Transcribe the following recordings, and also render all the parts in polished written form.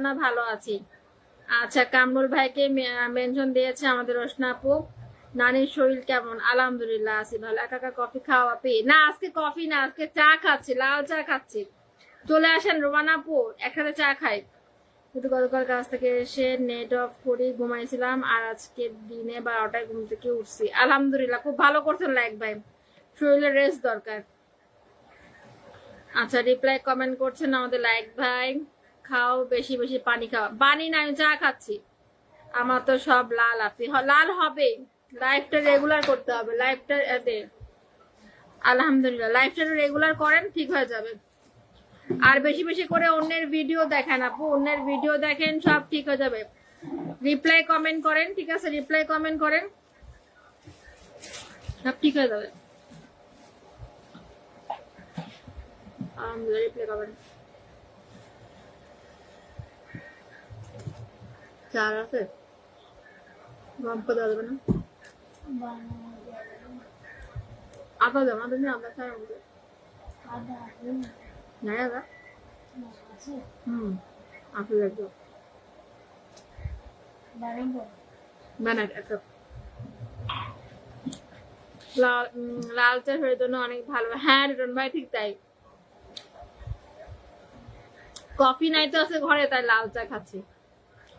না, ভালো আছি। আচ্ছা, কামরুল ভাইকে মেনশন দিয়েছে আমাদের রোশনা আপু। নানির শরীর কেমন? আলহামদুলিল্লাহ আছি ভালো। একা কফি খাওয়া পেয়ে না, আজকে কফি না, আজকে চা খাচ্ছি, লাল চা খাচ্ছি। চলে আসেন রোমান আপু, একসাথে চা খাই। কিন্তু গতকাল কাছ থেকে এসে নেট অফ করে ঘুমাইছিলাম, আর আজকে দিনে 12টায় ঘুম থেকে উঠছি। আলহামদুলিল্লাহ, খুব ভালো করছেন লাইক ভাই, শরীরের রেস্ট দরকার। আচ্ছা, রিপ্লাই কমেন্ট করছেন আমাদের লাইক ভাই। খাও বেশি বেশি পানি খাও। পানি না, আমি চা খাচ্ছি। আমার তো সব লাল, আপনি লাল হবে। লাইফটা রেগুলার করতে হবে, লাইফটা এতে আলহামদুলিল্লাহ লাইফটা রেগুলার করেন, ঠিক হয়ে যাবে। আর বেশি বেশি করে অন্যের ভিডিও দেখেন আপু, অন্যের ভিডিও দেখেন, সব ঠিক হয়ে যাবে। রিপ্লাই কমেন্ট করেন, ঠিক আছে, রিপ্লাই কমেন্ট করেন, সব ঠিক হয়ে যাবে। রিপ্লাই কমেন্ট চার আছে, গম্প দেওয়া যাবে না, আদা দেবো না তুমি, আদা চার নাই আদা। আপনি একদম বানাই একটা লাল চা শরীরের জন্য অনেক ভালো। হ্যাঁ রিটন ভাই, ঠিক তাই। কফি নাই তো আছে ঘরে, তাই লাল চা খাচ্ছি।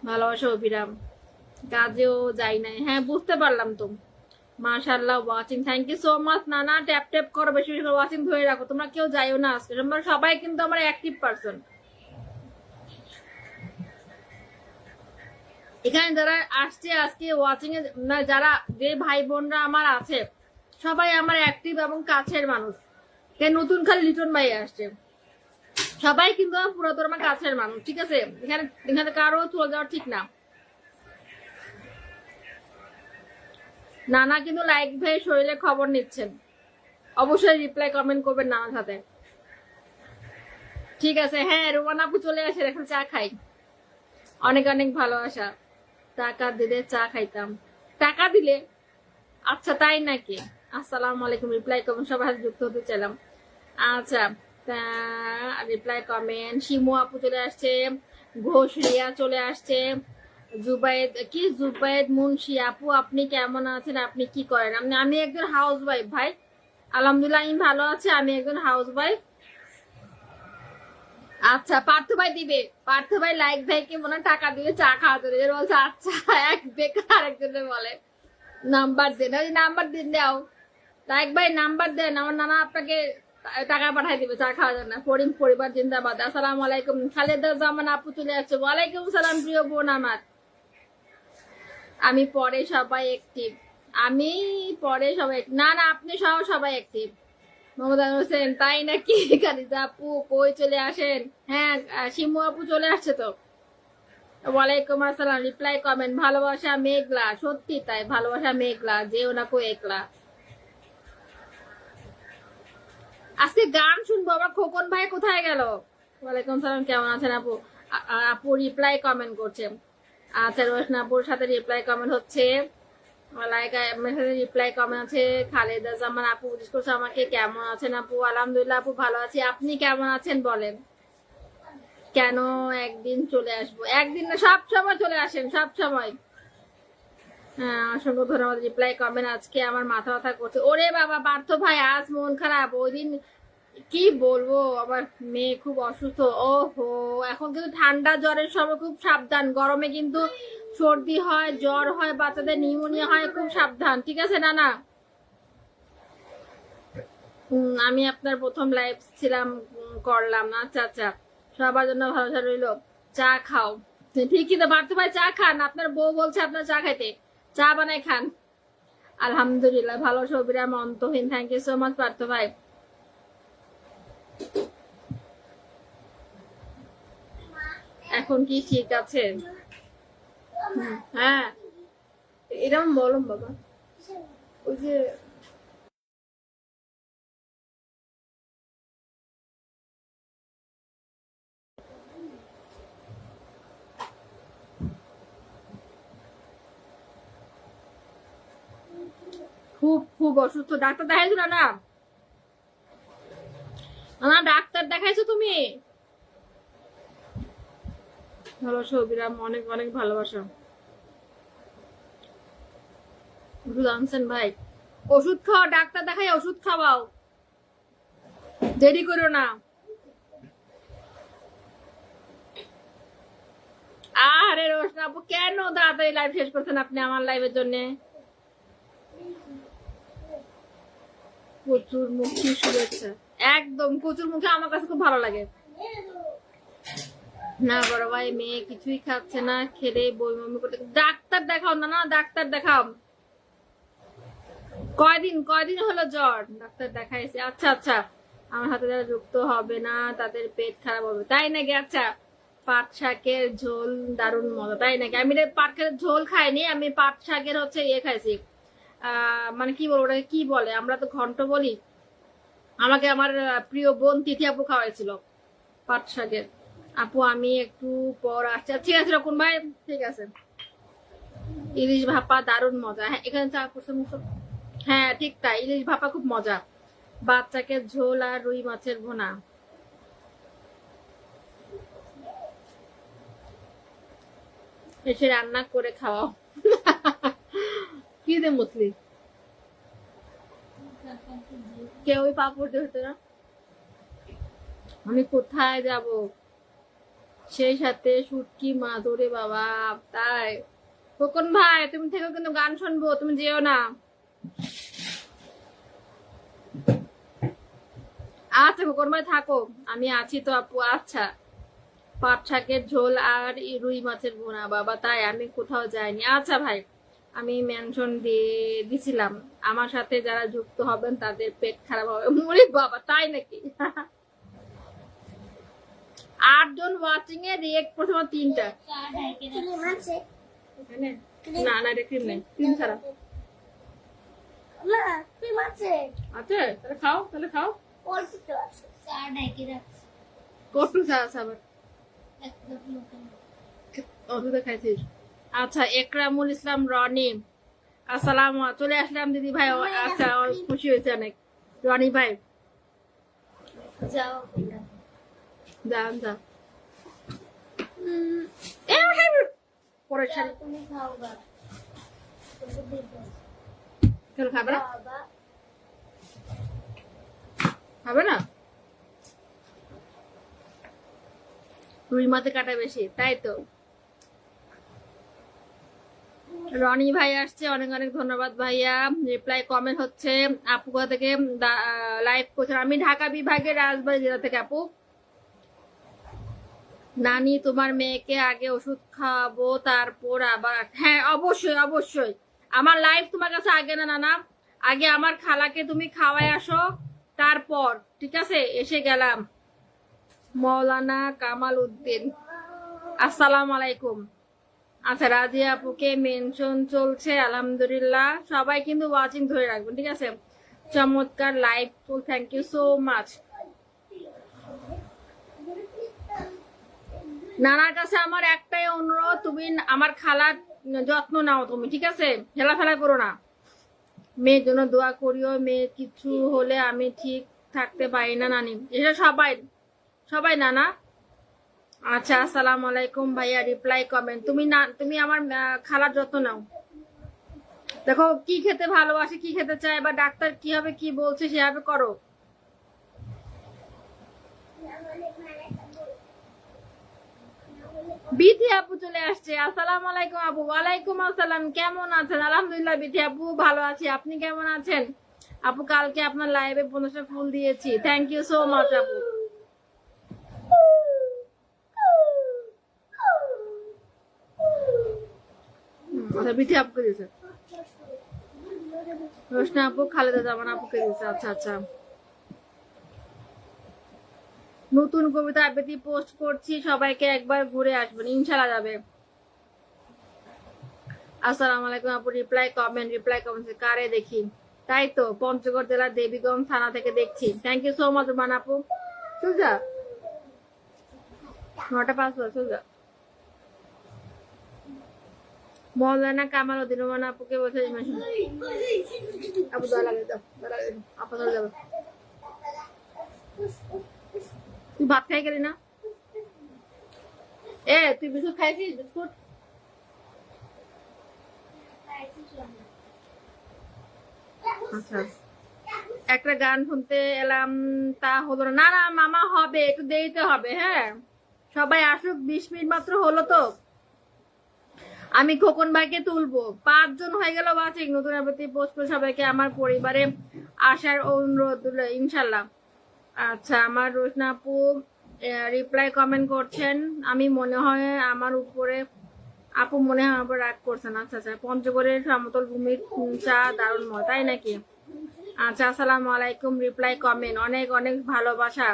ভালোবাসা অভিরাম, কাজেও যাই নাই। হ্যাঁ বুঝতে পারলাম তো। মাশাআল্লাহ, watching, thank you so much. নানা ট্যাপ ট্যাপ করো, বেশি বেশি করে ওয়াচিং ধরে রাখো। তোমরা কেউ যাইও না আজকে, তোমরা সবাই কিন্তু আমার অ্যাক্টিভ পারসন। এখানে যারা আসছে আজকে ওয়াচিং এ, যারা যে ভাই বোনরা আমার আছে, সবাই আমার অ্যাক্টিভ এবং কাছের মানুষ। নতুন খালি লিটন ভাই আসছে, সবাই কিন্তু আমার পুরাতন আমার কাছের মানুষ, ঠিক আছে। এখানে এখানে কারো চলে যাওয়া ঠিক না। নানা কিন্তু লাইক ভাই শরীরে খবর নিচ্ছেন, অবশ্যই রিপ্লাই কমেন্ট করবেন নানার সাথে, ঠিক আছে। হ্যাঁ রোমান আপু চলে আসে, এখন চা খাই। অনেক অনেক ভালোবাসা। টাকা দিলে চা খাইতাম। টাকা দিলে? আচ্ছা তাই নাকি? আসসালামু আলাইকুম, রিপ্লাই কমেন্ট সবার সাথে যুক্ত হতে চাইলাম। আচ্ছা, রিপ্লাই কমেন্ট। শিমু আপু চলে আসছে, ঘোষ রিয়া চলে আসছে, জুবাইদ কি জুবাইদ মুন্সি আপু আপনি কেমন আছেন, আপনি কি করেন? আমি একজন হাউস ওয়াইফ ভাই। আলহামদুলিল্লাহ আমি ভালো আছি, আমি একজন হাউস ওয়াইফ। আচ্ছা পার্থ ভাই দিবে, পার্থ ভাই লাইক ভাইকে মনে টাকা দিয়ে চা খাওয়া ধরে বলছে। আচ্ছা, এক বেকার একজনে বলে নাম্বার দেন, ওই নাম্বার দিন দাও লাইক ভাই, নাম্বার দেন, আমার নানা আপনাকে টাকা পাঠাই দিবে চা খাওয়ার জন্য। করিম পরিবার জিন্দাবাদ। আসসালামু আলাইকুম, খালেদা জামান আপু চলে আসছে। ওয়ালাইকুম সালাম প্রিয় বোন আমার। আমি পরে সবাই অ্যাক্টিভ, আমি পরে সবাই না না, আপনি সহ সবাই অ্যাক্টিভ। মোহাম্মদ হোসেন, তাই নাকি? খালিদা আপু কই চলে আসেন। হ্যাঁ শিমু আপু চলে আসছে তো। ওয়ালাইকুম আসসালাম, রিপ্লাই কমেন্ট। ভালোবাসা মেঘলা, সত্যি তাই, ভালোবাসা মেঘলা, যেও না কো একলা। আজকে গান শুনবো, আবার খোকন ভাই কোথায় গেল? ওয়ালাইকুম সালাম, কেমন আছেন আপু? আপু রিপ্লাই কমেন্ট করছে। আচ্ছা রোশনা আপুর সাথে রিপ্লাই কমেন্ট হচ্ছে, রিপ্লাই কমেন্ট আছে। খালেদা জামান আপু জিজ্ঞেস করছে আমাকে কেমন আছেন আপু। আলহামদুলিল্লাহ আপু ভালো আছি, আপনি কেমন আছেন বলেন। কেন একদিন চলে আসবো? একদিন না, সব সময় চলে আসেন, সব সময়। হ্যাঁ অসংখ্য ধন্যবাদ, রিপ্লাই কমেন্ট। আজকে আমার মাথা ব্যথা করছে। ওরে বাবা পার্থ ভাই, আজ মন খারাপ। ওই দিন কি বলবো, আবার মেয়ে খুব অসুস্থ। ওহো, এখন কিন্তু ঠান্ডা জ্বরের সময়, খুব সাবধান। গরমে কিন্তু সর্দি হয়, জ্বর হয়, বাচ্চাদের নিউমোনিয়া হয়, খুব সাবধান, ঠিক আছে না না। আমি আপনার প্রথম লাইভ ছিলাম, করলাম। আচ্ছা আচ্ছা, সবার জন্য ভালোবাসা রইলো। চা খাও, ঠিকই তো পার্থ ভাই, চা খান। আপনার বউ বলছে আপনার চা খাইতে, চা বানাই খান। আলহামদুলিল্লাহ ভালো, সবিরাম অন্তহীন। Thank you so much Partha ভাই। এখন কি ঠিক আছে? হ্যাঁ এরকম বলুন বাবা, ওই যে খুব খুব অসুস্থ। ডাক্তার দেখাইছো না? না না, ডাক্তার দেখাইছো তুমি? ভালো সৌবিরাম, অনেক অনেক ভালোবাসা। ওষুধ আনছেন ভাই? ওষুধ খাওয়া, ডাক্তার দেখাই ওষুধ খাওয়াও, দেরি করো না। আরে রোশনা আপু, কেন তাড়াতাড়ি লাইভ শেষ করছেন আপনি আমার লাইভের জন্য? প্রচুর মুখী শুভেচ্ছা। একদম প্রচুর মুখে আমার কাছে খুব ভালো লাগে। না বড় ভাই, মেয়ে কিছুই খাচ্ছে না, খেলে বই মমি করতে। ডাক্তার দেখাও না, না ডাক্তার দেখাও। কয়দিন হলো জ্বর? ডাক্তার দেখাইছে। আচ্ছা আচ্ছা, আমার হাতে যারা যুক্ত হবে না তাদের পেট খারাপ হবে, তাই নাকি? আচ্ছা, পাট শাকের ঝোল দারুণ মজা, তাই নাকি? আমি পাট শাকের ঝোল খাইনি, আমি পাট শাকের হচ্ছে ইয়ে খাইছি, মানে কি বলবো ওটাকে কি বলে, আমরা তো ঘন্ট বলি। আমাকে আমার প্রিয় বোন তিথি আপু খাওয়াইছিল পাট শাকের। আপু আমি একটু পর আসছি। ঠিক আছে রকুন ভাই, ঠিক আছে। ইলিশ ভাপা দারুণ মজা। হ্যাঁ এখানে চা করছে মুসল। হ্যাঁ ঠিক তাই, ইলিশ ভাপা খুব মজা। বাচ্চাকে ঝোল আর রুই মাছের ভুনা। এসে রান্না করে খাওয়াও। কি দে মুসলি, কেউই পাপড় দিয়ে হতো না। আমি কোথায় যাব, সেই সাথে শুটকি মাছ, ওরে বাবা। তাই খোকন ভাই তুমি থেকেও কিন্তু গান শুনবো, তুমি যেও না। আচ্ছা খোকন ভাই থাকো, আমি আছি তো আপু। আচ্ছা, পাট শাকের ঝোল আর রুই মাছের ভুনা, বাবা তাই? আমি কোথাও যাইনি। আচ্ছা ভাই, আমি মেনশন দিয়ে দিছিলাম, আমার সাথে যারা যুক্ত হবেন তাদের পেট খারাপ হবে। ওরে বাবা তাই নাকি? 8 জন ওয়াচিং এ রিয়েক্ট প্রথমে 3টা। না না এটা ক্রিম নেই, ক্রিম ছাড়া। আছে তাহলে খাও, তাহলে খাও। কটু চা আছে আবার, অসুবিধা খাইছিস। আচ্ছা, একরামুল ইসলাম রনি, আসসালাম, চলে আসলাম দিদি ভাই। আচ্ছা খুশি হয়েছে অনেক রনি ভাই। যাও যান যা পরে শাড়ি খাবে না, খাবে না। রুই মাছে কাটা বেশি, তাই তো। রনি ভাই আসছে, অনেক অনেক ধন্যবাদ ভাইয়া। রিপ্লাই কমেন্ট হচ্ছে। আপু কোথা থেকে লাইভ করছেন? আমি ঢাকা বিভাগের রাজবাড়ী জেলা থেকে। আপু নানি তোমার মেয়েকে আগে ওষুধ খাওয়াবো তারপর আবার। হ্যাঁ অবশ্যই অবশ্যই, আমার লাইফ তোমার কাছে আগে না নানা, আগে আমার খালাকে তুমি খাওয়াই আসো, তারপর ঠিক আছে? এসে গেলাম। মৌলানা কামাল উদ্দিন, আসসালাম আলাইকুম। আচ্ছা রাজিয়া আপুকে মেনশন চলছে, আলহামদুলিল্লাহ। সবাই কিন্তু ওয়াচিং ধরে রাখবেন, ঠিক আছে? চমৎকার live, thank you so much. নানার কাছে আমার একটাই অনুরোধ, তুমি আমার খালার যত্ন নাও তুমি, ঠিক আছে? হেলাফেলা করো না। মেয়ের জন্য দোয়া করিও, মেয়ের কিছু হলে আমি ঠিক থাকতে পারি না নানি। এটা সবাই সবাই নানা। আচ্ছা আসসালামু আলাইকুম ভাইয়া, রিপ্লাই কমেন্ট। তুমি না, তুমি আমার খালার যত্ন নাও। দেখো কি খেতে ভালোবাসে, কি খেতে চায়, বা ডাক্তার কি হবে কি বলছে সেভাবে করো। বিথি আপু চলে আসছে, আসসালামু আলাইকুম আপু। ওয়ালাইকুম আসসালাম, কেমন আছেন? আলহামদুলিল্লাহ বিথি আপু ভালো আছি, আপনি কেমন আছেন? আপু কালকে আপনার লাইভে 50টা ফুল দিয়েছি, থ্যাংক ইউ সো মাচ আপু। বিথি আপুকে দিয়েছে, রোশনা আপু খালেদা জামান আপুকে দিয়েছে। আচ্ছা আচ্ছা, নতুন কবিতা আবৃত্তি পোস্ট করছি, সবাইকে একবার ঘুরে আসবেন, ইনশাল্লাহ যাবে। আসসালামু আলাইকুম আপু, রিপ্লাই কমেন্ট কারে দেখি? তাই তো, পঞ্চগড় জেলার দেবীগঞ্জ থানা থেকে দেখছি, thank you so much Ruman আপু। চল যা, 9টা 5 চল যা। মৌলানা কামাল উদ্দিন রুমান আপুকে বলছে আপু দয়া লাগে দাও, আপা চলে যাবে। তুই ভাত খাই গেলি না? তুই বিস্কুট খাইছিস? বিস্কুট আচ্ছা, একটা গান শুনতে এলাম, তা হলো না। না না মামা, হবে একটু দেরিতে হবে। হ্যাঁ, সবাই আসুক, 20 মিনিট মাত্র হলো তো। আমি খোকন ভাইকে তুলবো। 5 জন হয়ে গেল বাচিক। নতুন প্রতি পোস্ট করে সবাইকে আমার পরিবারে আসার অনুরোধ ইনশাল্লাহ। আচ্ছা, আমার রোশনা আপু রিপ্লাই কমেন্ট করছেন। আমি মনে হয় আমার উপরে, আপু মনে হয় আমার উপর রাগ করছেন। আচ্ছা আচ্ছা, পঞ্চগড়ের সমতল ভূমির চা দারুণ ময়, তাই নাকি? আচ্ছা, আসসালামু আলাইকুম। রিপ্লাই কমেন্ট, অনেক অনেক ভালোবাসা।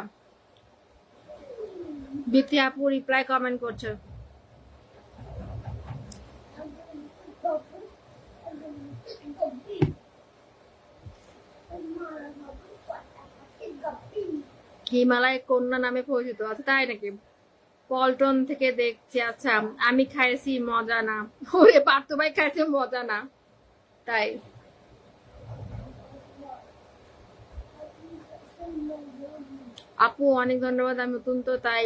বিথি আপু রিপ্লাই কমেন্ট করছে। হিমালয় কন্যা নামে পরিচিত। আচ্ছা, তাই নাকি? পল্টন থেকে দেখছি। আচ্ছা, আমি খাইছি, মজা না। ওরে পার্থ ভাই খাইছে, মজা না, তাই? আপু অনেক ধন্যবাদ। আমি নতুন তো, তাই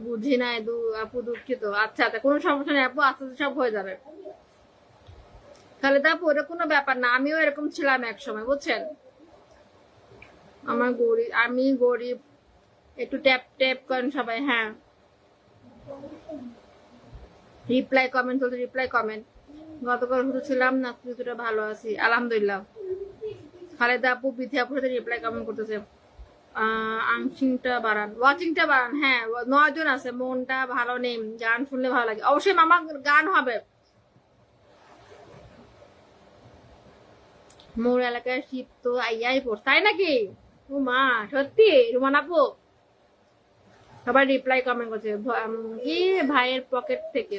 বুঝি নাই। আপু দুঃখিত। আচ্ছা আচ্ছা, কোনো সমস্যা নেই আপু, আস্তে আস্তে সব হয়ে যাবে। খালেদা আপু, ওটা কোনো ব্যাপার না, আমিও এরকম ছিলাম এক সময়, বুঝছেন? আমি গরিব। একটু ট্যাপ ট্যাপ করেন সবাই। হ্যাঁ, রিপ্লাই কমেন্ট চলছে, রিপ্লাই কমেন্ট। গতকাল শুধু ছিলাম না, কিছুটা ভালো আছি আলহামদুলিল্লাহ। খালেদা আপু বিথি আপুর সাথে রিপ্লাই কমেন্ট করতেছে। আংশিংটা বাড়ান, ওয়াচিংটা বাড়ান। হ্যাঁ, 9 জন আছে। মনটা ভালো নেই, গান শুনলে ভালো লাগে। অবশ্যই মামা, গান হবে। মোর এলাকায় শীত তো আইয়াই পড়ছে, তাই নাকি? ও মা, সত্যি? রুমান আপু সবাই রিপ্লাই কমেন্ট করছে। কি ভাইয়ের পকেট থেকে।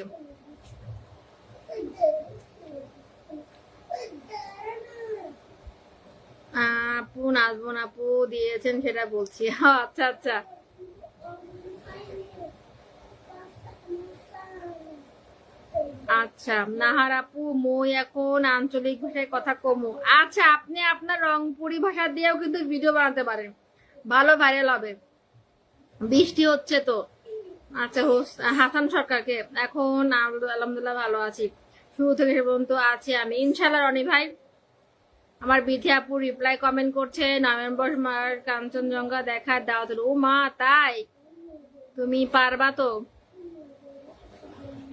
আপু নাচবো না, আপু দিয়েছেন সেটা বলছি। আচ্ছা আচ্ছা। আচ্ছা, নাহার আপু, মই এখন আঞ্চলিক ভাষায় কথা কমু। আচ্ছা, আপনি আপনার রংপুরি ভাষা দিয়েও কিন্তু ভিডিও বানাতে পারেন, ভালো ভাইরাল হবে। বৃষ্টি হচ্ছে তো। আচ্ছা, হাসান সরকারকে। এখন আলহামদুলিল্লাহ ভালো আছি, শুরু থেকে শেষ পর্যন্ত আছি আমি ইনশাল্লাহ। রনি ভাই, আমার বিথি আপু রিপ্লাই কমেন্ট করছে। নভেম্বর মার কাঞ্চনজঙ্ঘা দেখার দাওয়াত। ও মা, তাই? তুমি পারবা তো?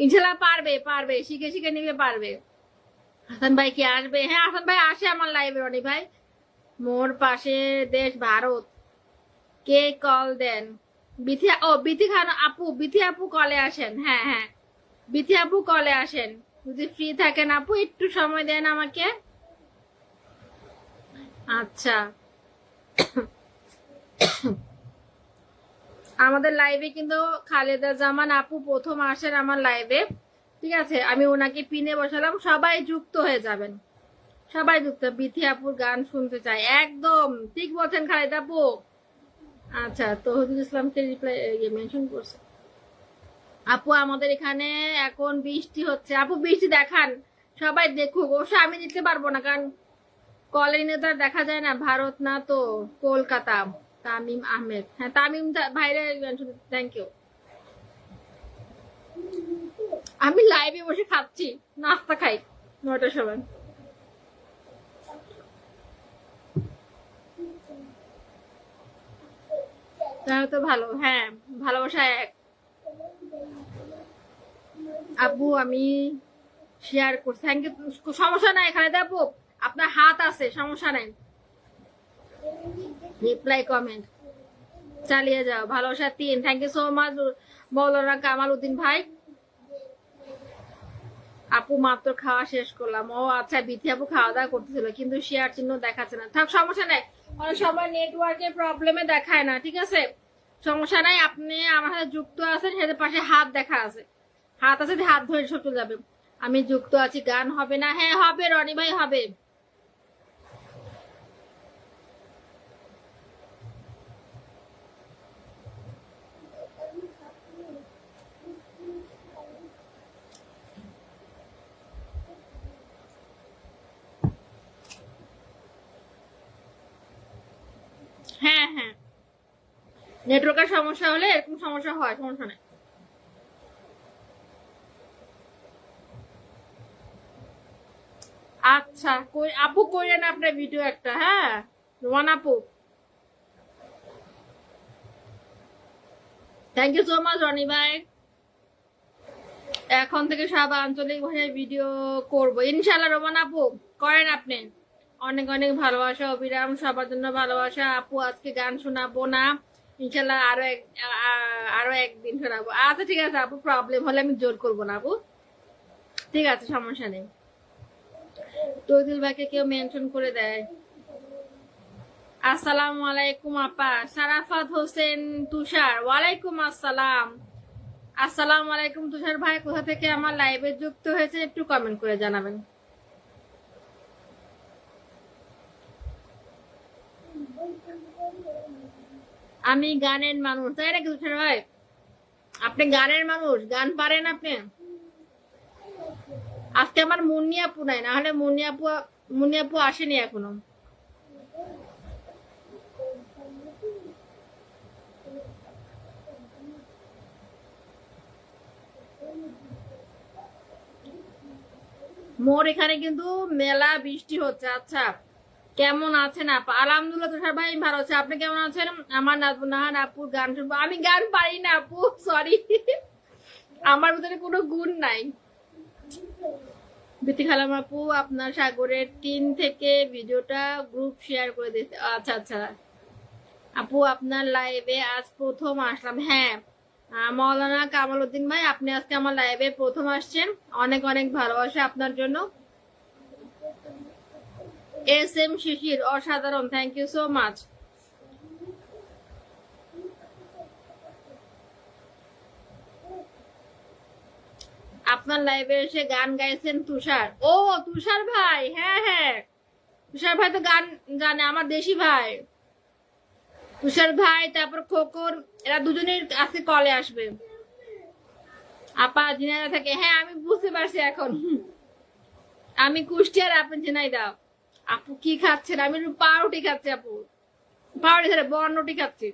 ইনশাল্লাহ পারবে, পারবে, শিখে শিখে নিবে, পারবে। হাসান ভাই কি আসবে? হ্যাঁ, হাসান ভাই আসে আমার লাইভে। রনি ভাই, মোর পাশে দেশ ভারত। কে কল দেন? বিথি খান আপু, বিথি আপু কলে আসেন। হ্যাঁ হ্যাঁ, বিথি আপু কলে আসেন যদি ফ্রি থাকেন। আপু একটু সময় দেন আমাকে। আচ্ছা, আমাদের লাইভে কিন্তু খালেদা জামান আপু প্রথম আসেন আমার লাইভে। ঠিক আছে, আমি ওনাকে পিনে বসালাম, সবাই যুক্ত হয়ে যাবেন। সবাই যুক্ত। বিথি আপুর গান শুনতে চাই, একদম ঠিক বলছেন খালেদা আপু। আচ্ছা, তৌহিদুল ইসলামকে রিপ্লাই মেনশন করছে। আপু আমাদের এখানে এখন বৃষ্টি হচ্ছে। আপু বৃষ্টি দেখান, সবাই দেখুক। অবশ্য আমি দিতে পারবো না, কারণ কলিনে তো আর দেখা যায় না, ভারত না তো, কলকাতা। তামিম আহমেদ, হ্যাঁ তামিম ভাইরে। Thank you. আমি লাইভে বসে খাচ্ছি, নাস্তা খাই 9টার সময়। তাহলে তো ভালো। হ্যাঁ, ভালোবাসা এক। আপু আমি শেয়ার করছি, থ্যাংক ইউ। সমস্যা নাই এখানে আপু, আপনার হাত আছে, সমস্যা নাই। রিপ্লাই কমেন্ট চালিয়ে যাও। ভালোবাসা 3, থ্যাংক ইউ সো মাচ মৌলানা কামাল উদ্দিন ভাই। আপু মাত্র খাওয়া শেষ করলাম। ও আচ্ছা, বিথি আপু খাওয়া দাওয়া করতেছিল, কিন্তু শেয়ার চিহ্ন দেখাচ্ছে না। থাক, সমস্যা নাই। অনেক সময় নেটওয়ার্কের প্রবলেমে দেখায় না, ঠিক আছে? সমস্যা নাই। আপনি আমার সাথে যুক্ত আছেন, সেটার পাশে হাত দেখা আছে, হাত আছে, হাত ধরে সব চলে যাবে। আমি যুক্ত আছি। গান হবে না? হ্যাঁ হবে, রনি ভাই হবে। হ্যাঁ হ্যাঁ, নেটওয়ার্কের সমস্যা হলে এরকম সমস্যা হয়, সমস্যা নেই। আচ্ছা আপু করেন আপনার ভিডিও একটা, হ্যাঁ রোমান আপু। Thank you so much Rony ভাই। এখন থেকে সব আঞ্চলিক ভাষায় ভিডিও করব ইনশাল্লাহ। রোমান আপু করেন আপনি। অনেক অনেক ভালোবাসা অবিরাম, সবার জন্য ভালোবাসা। আপু আজকে গান শোনাবো না, ইনশাল্লাহ আরো একদিন শোনাবো। আচ্ছা ঠিক আছে আপু, প্রবলেম হলে আমি জোর করবো না আপু, ঠিক আছে সমস্যা নেই। তৈদুল ভাইকে কেউ মেনশন করে দেয়। আসসালামু আলাইকুম আপা। সারাফাত হোসেন তুষার, ওয়ালাইকুম আসসালাম। আসসালামু আলাইকুম তুষার ভাই, কোথা থেকে আমার লাইভে যুক্ত হয়েছে একটু কমেন্ট করে জানাবেন। আমি গানের মানুষ, তাই নাকি তুষার ভাই? আপনি গানের মানুষ, গান পারেন আপনি? আজকে আমার মুন্নি আপু নাই, না হলে মুন্নি আপু আসেনি এখনো। মোর এখানে কিন্তু মেলা বৃষ্টি হচ্ছে। আচ্ছা কেমন আছেন আপা? আলহামদুলিল্লাহ তুষার ভাই ভালো আছে, আপনি কেমন আছেন? আমার নাহান আপুর গান শুনবো। আমি গান পারি না আপু, সরি, আমার ভিতরে কোনো গুণ নাই। বিতি খালাম আপু আপনার সাগরের টিম থেকে ভিডিওটা গ্রুপ শেয়ার করে দিতে। আচ্ছা আচ্ছা আপু, আপনার লাইভে আজ প্রথম আসলাম। হ্যাঁ মৌলানা কামাল উদ্দিন ভাই, আপনি আজকে আমার লাইভে প্রথম আসছেন, অনেক অনেক ভালোবাসা আপনার জন্য। এস এম শিশির, অসাধারণ, থ্যাংক ইউ সো মাচ। আপনার লাইভে এসে গান গাইছেন তুষার। ও তুষার ভাই, হ্যাঁ হ্যাঁ তুষার ভাই তো গান জানে, আমার দেশি ভাই তুষার ভাই, তারপর খোকন, এরা দুজনের আজকে কলে আসবে। আপা ঝিনাইদা থেকে, হ্যাঁ আমি বুঝতে পারছি এখন। আমি কুষ্টিয়ার, আপনি ঝিনাইদা। আপু কি খাচ্ছেন? আমি পাউরুটি খাচ্ছি আপু, পাউরুটি ধরে বর্ণটি খাচ্ছি।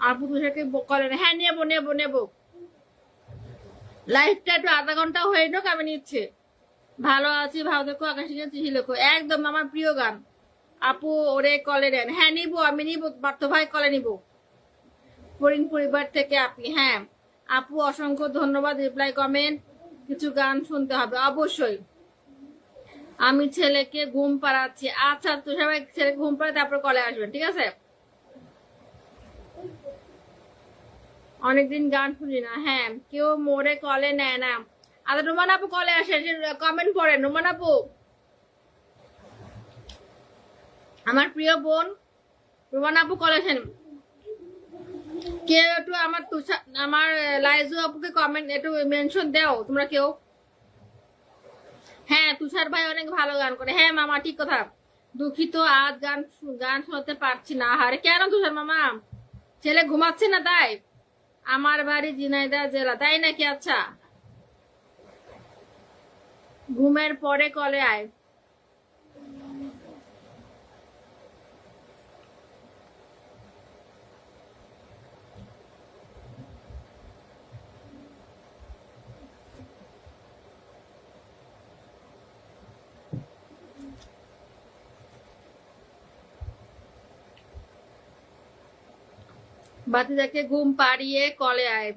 আপু তুষারকে কলে, হ্যাঁ নেবো নেবো নেবো। লাইফটা একটু আধা ঘন্টা হয়ে হোক, আমি নিচ্ছি। ভালো আছি, ভালো থেকো, আকাশে চিঠি লেখো, একদম আমার প্রিয় গান। আপু ওরে কলে নেন, হ্যাঁ নিবো, আমি নিবো, পার্থ ভাই কলে নিবো। ফরিন পরিবার থেকে আপনি, হ্যাঁ আপু অসংখ্য ধন্যবাদ। রিপ্লাই কমেন্ট, কিছু গান শুনতে হবে অবশ্যই। আমি ছেলেকে ঘুম পাড়াচ্ছি। আচ্ছা তো সবাই ছেলে ঘুম পাড়ে তারপর কলে আসবেন, ঠিক আছে? অনেকদিন গান শুনি না, হ্যাঁ কেউ মোড়ে কলে নেয় না। আচ্ছা রোমান আপু কলে আসে, কমেন্ট করেন রোমান আপু। আমার প্রিয় বোন রোমান আপু কলে আসেন। কেউ একটু আমার লাইজু আপুকে কমেন্ট একটু মেনশন দাও তোমরা কেউ। হ্যাঁ তুষার ভাই অনেক ভালো গান করে, হ্যাঁ মামা ঠিক কথা। দুঃখিত আজ গান গান শোনাতে পারছি না। আরে কেন তুষার মামা, ছেলে ঘুমাচ্ছে না তাই? আমার বাড়ি ঝিনাইদহ জেলা, তাই নাকি? আচ্ছা ঘুমের পরে কলে আয়। বাতিজাকে ঘুম পাড়িয়ে কলে আয়।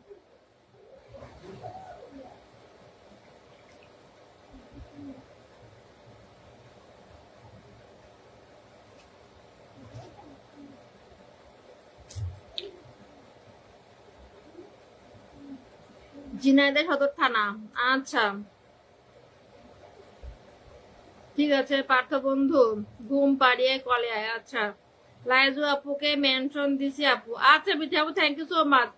ঝিনাইদহ সদর থানা, আচ্ছা ঠিক আছে পার্থ বন্ধু, ঘুম পাড়িয়ে কলে আয়। আচ্ছা লাইজু আপুকে মেনশন দিছি আপু। আচ্ছা বিথি আপু, থ্যাংক ইউ সো মাচ।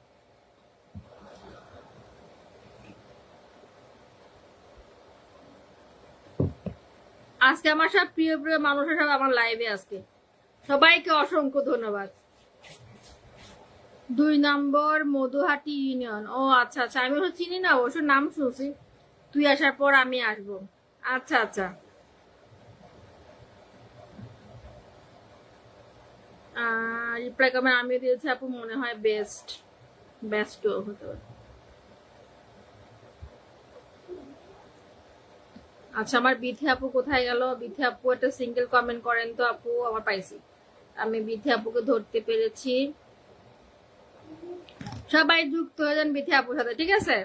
আজকে আমার সব প্রিয় প্রিয় মানুষের সব আমার লাইভে আজকে, সবাইকে অসংখ্য ধন্যবাদ। 2 নম্বর মধুহাটি ইউনিয়ন, ও আচ্ছা আচ্ছা, আমি চিনি না অবশ্য, নাম শুনছি। তুই আসার পর আমি আসবো। আচ্ছা আচ্ছা রিপ্লাই কমেন্ট আমি দিয়েছি আপু, মনে হয় বেস্ট বেস্ট হতে পারে। আচ্ছা, আমার বিথি আপু কোথায় গেল? বিথি আপু একটা সিঙ্গেল কমেন্ট করেন তো আপু, আমার পাইছি। আমি বিথি আপুকে ধরতে পেরেছি। সবাই যুক্ত হয়ে যান বিথি আপুর সাথে, ঠিক আছে?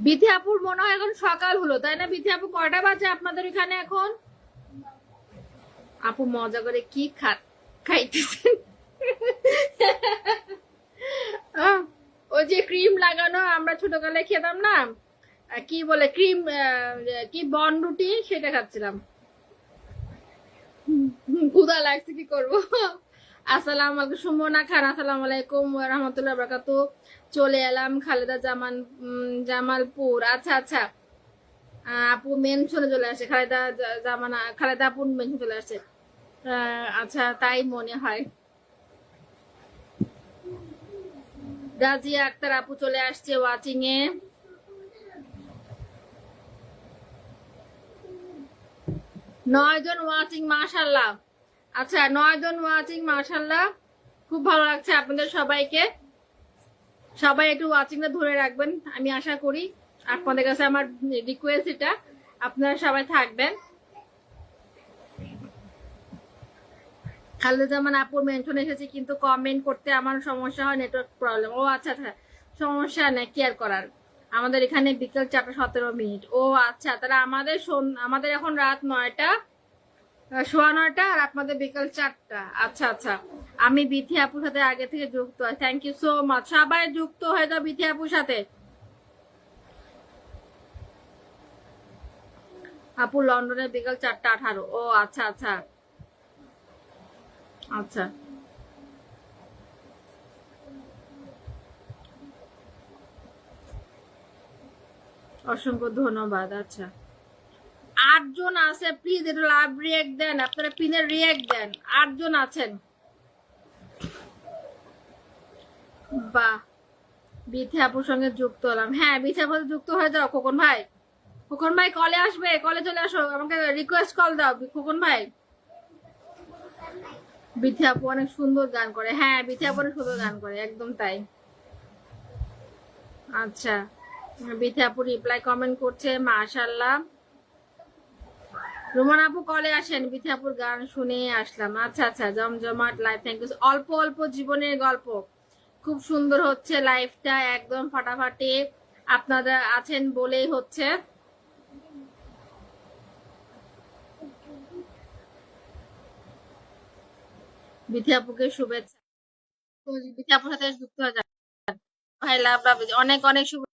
বিথি আপুর মনে হয় এখন সকাল হলো, তাই না? বিথি আপু কয়টা বাজে আপনাদের এখানে এখন? আপু মজা করে কি খাইতেছেন? ওই যে ক্রিম লাগানো আমরা ছোটকালে খেতাম না, কি বলে ক্রিম, কি বন রুটি, সেটা খাচ্ছিলাম। ক্ষুধা লাগছে, কি করবো। আসসালাম আলাইকুম সুমনা খান, আসসালামু আলাইকুম ওয়া রাহমাতুল্লাহি ওয়া বারাকাতুহু। চলে এলাম খালেদা জামালপুর। আচ্ছা আচ্ছা, আপু মেনশনে চলে আসে, খালেদা আপুর মেনশন চলে আসে। আচ্ছা, তাই মনে হয়। রাজিয়া আক্তার আপু চলে আসছে ওয়াচিং এ। 9 জন ওয়াচিং, মাশাআল্লাহ। আচ্ছা, 9 জন ওয়াচিং, মাশাআল্লাহ। খুব ভালো লাগছে আপনাদের সবাইকে। সবাই একটু ওয়াচিংটা ধরে রাখবেন, আমি আশা করি। আপনাদের কাছে আমার রিকোয়েস্ট এটা, আপনারা সবাই থাকবেন। খালেদুজ্জামান আপুর মেনশন এসেছে, কিন্তু কমেন্ট করতে আমার সমস্যা হয়, নেটওয়ার্ক প্রবলেম। ও আচ্ছা আচ্ছা, সমস্যা নেই, কেয়ার করার। আমাদের এখানে বিকেল 4:17। ও আচ্ছা, তাহলে আমাদের এখন রাত 9টা, 9:15, আর আপনাদের বিকেল 4টা। আচ্ছা আচ্ছা, আমি বিথি আপুর সাথে আগে থেকে যুক্ত। থ্যাংক ইউ সো মাচ, সবাই যুক্ত হয়ে যাও বিথি আপুর সাথে। আপু লন্ডনে বিকাল 4:18। ও আচ্ছা আচ্ছা আচ্ছা, অসংখ্য ধন্যবাদ। আচ্ছা, 8 জন আছে, প্লিজ একটু লাভ রিয়েক্ট দেন, আপনারা পিনের রিয়েক্ট দেন। 8 জন আছেন, বাহ। বিথি আপুর সঙ্গে যুক্ত হলাম। হ্যাঁ, বিথি আপুর সাথে যুক্ত হয়ে যাও। খোকন ভাই, খোকন ভাই কলে আসবে, কলে চলে আসো, আমাকে রিকোয়েস্ট কল দাও খোকন ভাই। বিথি আপু অনেক সুন্দর গান করে। হ্যাঁ, বিথি আপু অনেক সুন্দর গান করে, একদম তাই। আচ্ছা, বিথি আপু রিপ্লাই কমেন্ট করছে, মাশাআল্লাহ। রোমান আপু কলে আসেন, বিথি আপুর গান শুনে আসলাম। আচ্ছা আচ্ছা, জমজমাট লাইফ, থ্যাংক ইউ। অল্প অল্প জীবনের গল্প, খুব সুন্দর হচ্ছে লাইফটা, একদম ফাটাফাটি। আপনারা আছেন বলেই হচ্ছে। বিথি আপুকে শুভেচ্ছা। বিথি আপুর সাথে যুক্ত হয়ে যান ভাই, লাভ লাভ, অনেক অনেক শুভ।